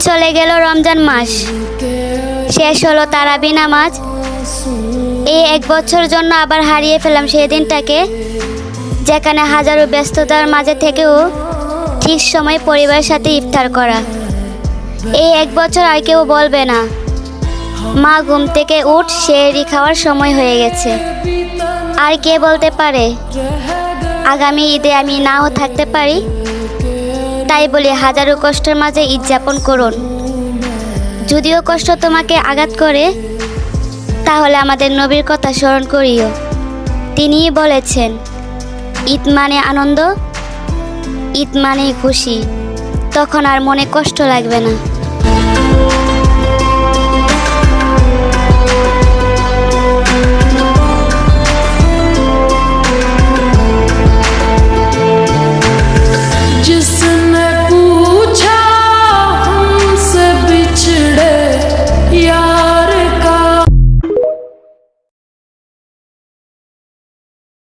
চলে গেল রমজান মাস, শেষ হলো তারাবি নামাজ। এই 1 বছর জন্য আবার হারিয়ে ফেললাম সেই দিনটাকে, যেখানে হাজারো ব্যস্ততার মাঝে থেকেও ঠিক সময় পরিবারের সাথে ইফতার করা। এই 1 বছর আর কেউ বলবে না, মা ঘুম থেকে উঠ, সেহরি খাওয়ার সময় হয়ে গেছে। আর কে বলতে পারে আগামী ঈদে আমি নাও থাকতে পারি? তাই বলি, হাজারো কষ্টের মাঝে ঈদ যাপন করুন। যদিও কষ্ট তোমাকে আঘাত করে, তাহলে আমাদের নবীর কথা স্মরণ করিও। তিনিই বলেছেন, ঈদ মানে আনন্দ, ঈদ মানে খুশি, তখন আর মনে কষ্ট লাগবে না।